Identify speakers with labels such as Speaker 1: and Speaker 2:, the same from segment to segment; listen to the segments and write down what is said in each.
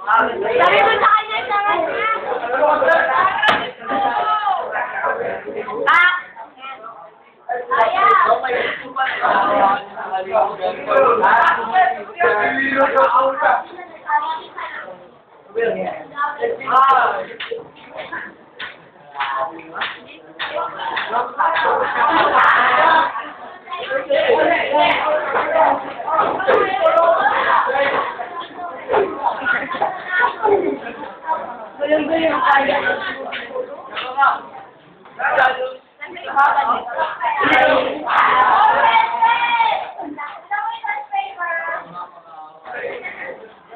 Speaker 1: Sabi mo sa kanya, sa kanya. Ah! Gulang-gulang kaya.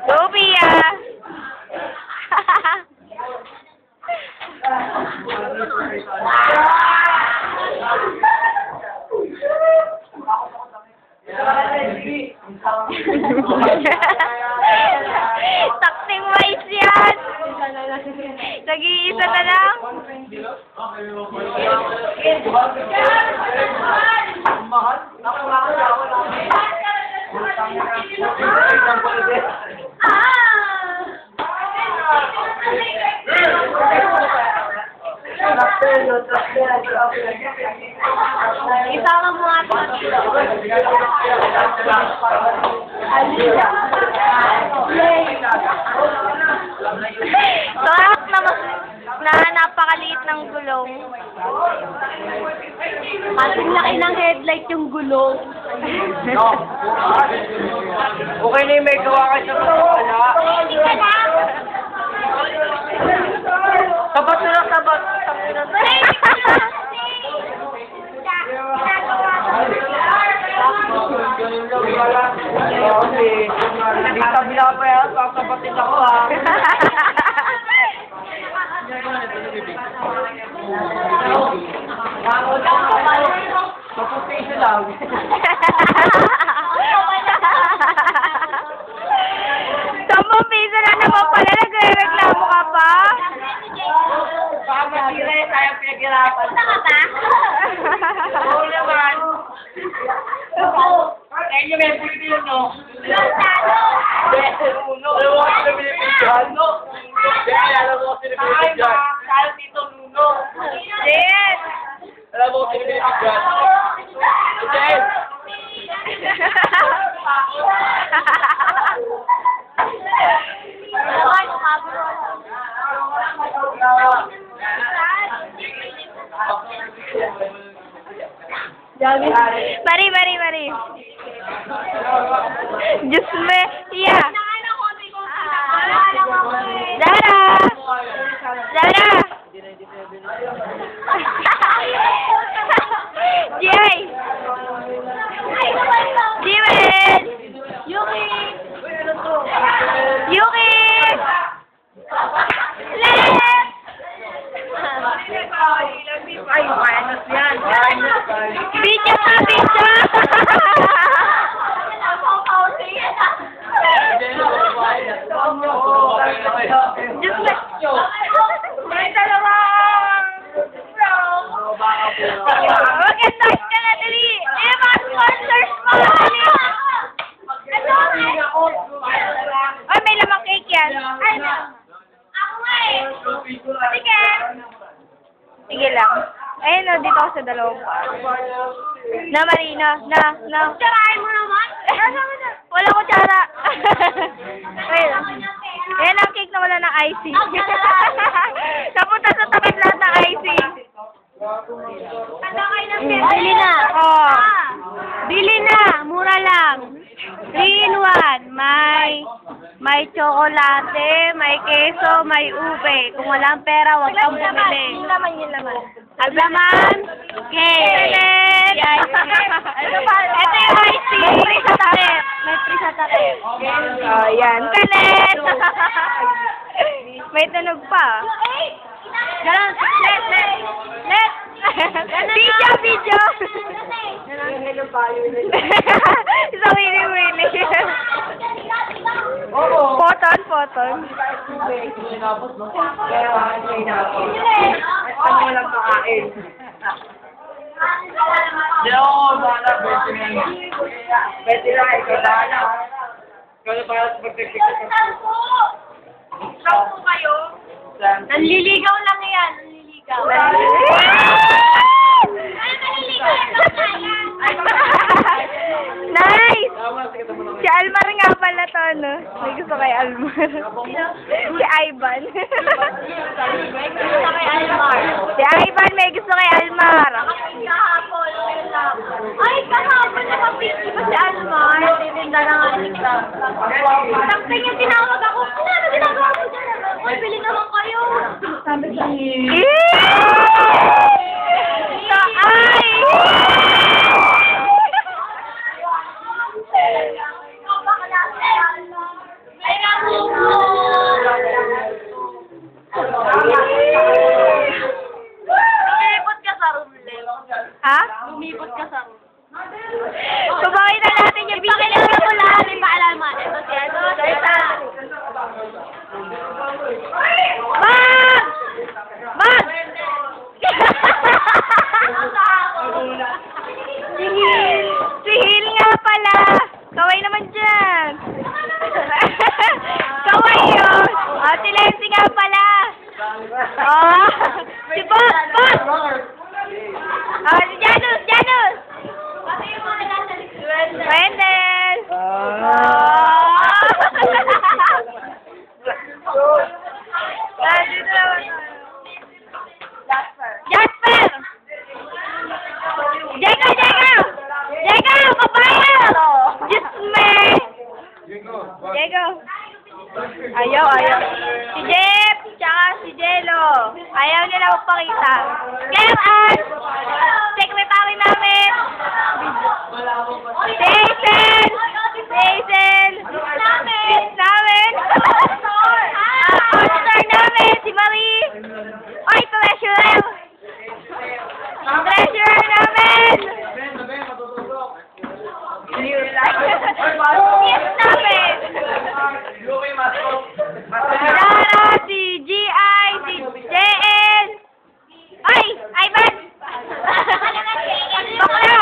Speaker 2: Go, Pia! Takting mais yan! Nag-iisa na lang?
Speaker 1: Isama mo nga ito.
Speaker 2: Tawak na napakaliit ng gulong.
Speaker 1: Kasing laki ng headlight yung gulong.
Speaker 3: Okay na yung may gawa ka sa wala.
Speaker 1: Hindi ka na.
Speaker 3: Tabat na lang, tabat. Hindi kabila pa yan, papapatin ako ha. Paputin lang.
Speaker 2: Sampung piso na naman pala, nagre-reklamo ka pa?
Speaker 3: Baka masira yung tayo pinaghirapan.
Speaker 1: Punta ka ba?
Speaker 3: Oo naman. Eh, yung may pwede yun, no? Uno. Alam mo kasi na pinipigyan? Alam mo kasi na pinipigyan? Kaya dito, Nuno.
Speaker 2: Yes!
Speaker 3: Alam mo kasi na pinipigyan? Yes!
Speaker 2: Mari. Diyos me, iya. Zara! Jay! Jimen! Yuki! Let!
Speaker 3: Ay, minus yan.
Speaker 2: Video ka, video! Diyos me! May dalawang! Mag-start ka na, dali! Eh, mga sponsors mo! Dali! Ay, may lamang cake yan. Ay,
Speaker 1: Ako nga eh.
Speaker 2: sige! Sige lang. Ayun o, dito ako sa dalawang pa. Na, Marina. Na.
Speaker 1: Tirahin mo naman.
Speaker 2: Wala ko tsara. Ayun. Ayan ang cake na wala ng icing. Napunta sa takip lahat ng icing.
Speaker 1: Handa kayo ng
Speaker 2: Bili na. Oh. Bili na. Mura lang. 3 in 1. May tsokolate, may keso, may ube. Kung walang pera, huwag kang bumili.
Speaker 1: Yung laman.
Speaker 2: Ang laman, cake. Ito yung icing. May free sa takip. Oh, yan. Kalit. May tunog pa. Ganon. Let. Video. Isang wili. Poton.
Speaker 3: Ano walang makain? Di ako bahala, 20 na lang. 20 lang, ikaw bahala. Ikaw na bahala sa pagpipigil.
Speaker 1: Ikaw po kayo. Nanliligaw lang yan. Nanliligaw. Ay, nanliligaw.
Speaker 2: Nice! Si Almar nga pala to, no? May gusto kay Almar. Si Ivan.
Speaker 1: Gusto kay Almar.
Speaker 2: Si Ivan may gusto kay Almar.
Speaker 1: Kahapon. Ay, kahapon nakapicture pa si Almar. Titinda na nga nila. Tapos yung tinawag ako. Ano ginagawa ko dyan? Uy, bili naman kayo. Sabi sa Ay, nabuko! Lumipot ka sa room, Leo.
Speaker 2: Ha?
Speaker 1: Lumipot ka sa room.
Speaker 2: Tubahin na natin yung
Speaker 1: Ipakilala mo lahat, ipaalaman. Ito si ano, ito.
Speaker 2: Mag! Mag! Si Hil nga pala. Kaway naman dyan. Kaway yun. Oh, si Lenzy nga pala. Oh, si Bob, Bob. Oh, si Janus, Janus. Wendell. Nandito naman. Jasper! Jacob! Jacob! Jacob! Kabayan! Diyos me! Jacob! Ayaw. Si Jeff, tsaka si Jello. Ayaw nila magpakita. Kaya secretary namin. Jason! Namin! Auditor namin, si Marie! Oy, treasurer! Treasurer namin! Yes, namin! Dara, si G.I., si J.N. Ay! Ivan! Bakla!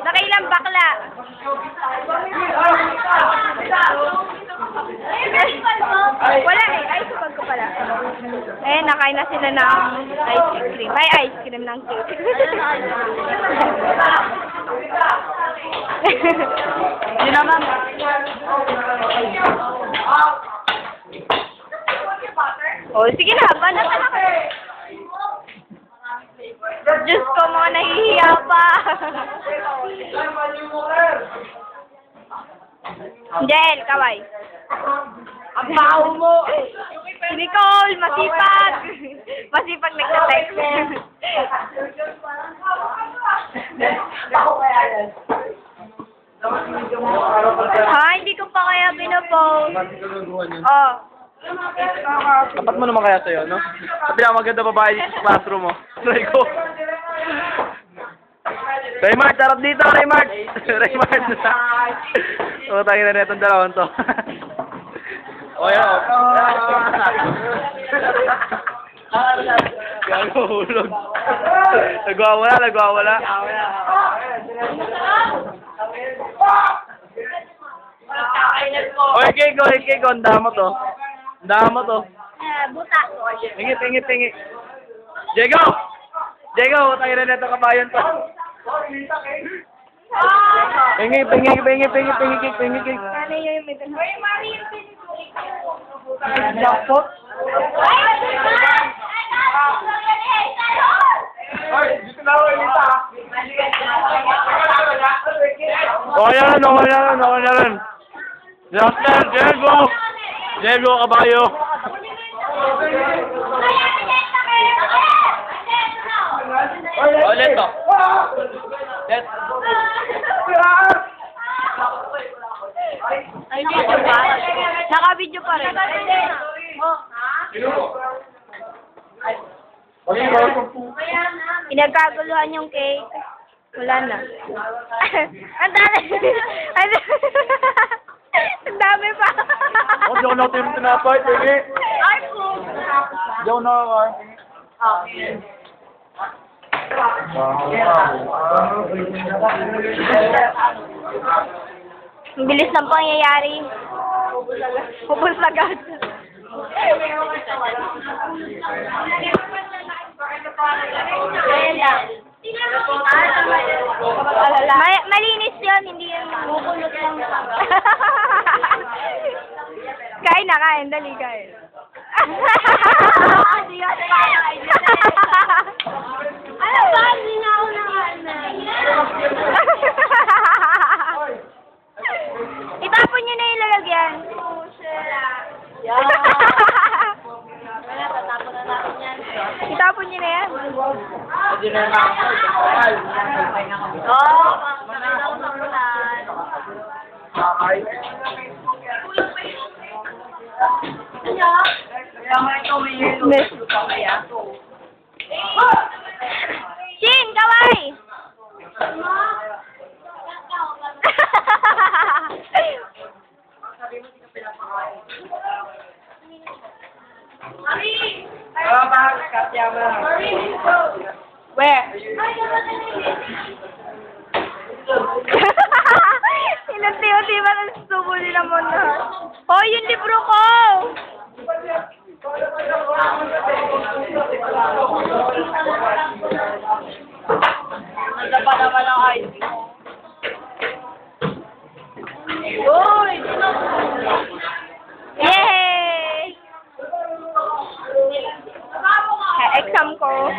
Speaker 2: Nakailang bakla. Wala eh. Ay, supag ko pala. Eh, nakain na sila ng ice cream. Ay, ice cream ng cake. Yun naman. Oh, sige na. Banat na ka. Diyos ko, mga nahihiya pa. Jel, kaway. Ang baho mo. Si Nicole, masipag. Masipag nagka-text. Ha, hindi ko pa kaya pinapost. Oh.
Speaker 3: Dapat mo naman kaya sa'yo, no? Sa pinakamaganda babae dito sa classroom mo. Try ko. Raymart, sarap dito, Raymart! Raymart! O, tayo na netong dalawang to. O, yan, o. Gago, hulog. Nagwawala. Oy, Kiko, ang damo to.
Speaker 1: Buta.
Speaker 3: Tingit. Diego, tayo na netong kabayan to. Pingi.
Speaker 2: Ano yung may ganun?
Speaker 1: Uy, Marie,
Speaker 2: Jackpot?
Speaker 3: Okay na rin. Justin, Diego, kabayo. Ulit to. Set.
Speaker 2: Ay, video pa? Naka-video pa rin. Pinagkaguluhan yung cake. Wala na. Ang dami. Ang dami pa.
Speaker 3: Oh, di ako natin yung tinapay. Sige.
Speaker 1: Ay, po.
Speaker 3: Di ako nakakar.
Speaker 2: Ang bilis ng pangyayari. Pupus agad. Malinis yun, hindi yun. Kukulot lang. Kain na, kain. Dali, kain.
Speaker 1: Ano ba? Hindi na ako nakain.
Speaker 2: Itapon nyo na yung lalagyan.
Speaker 1: Wala, tatapon na natin yan.
Speaker 2: Itapon nyo na yan.
Speaker 1: Oo, makakita ko sa bulan.
Speaker 2: Shin, kaway! Where? Inunti-unti ba ng subo nila mo na? Oh, yung libro ko!
Speaker 1: Nanda pa naman ang ID. Uy!
Speaker 2: Yay! Exam ko.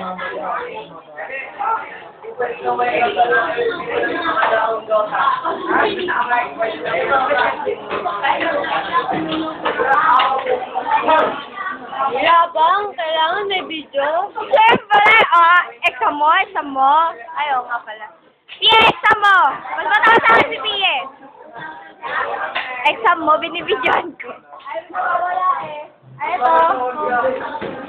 Speaker 1: Yabang, kailangan may video.
Speaker 2: Siyempre, exam mo. Ay, oo nga pala. Pie, exam mo. Mas mataas sa akin si Pie. Exam mo, binibidyoan ko.
Speaker 1: Ay, wala eh.
Speaker 2: Ay, ito.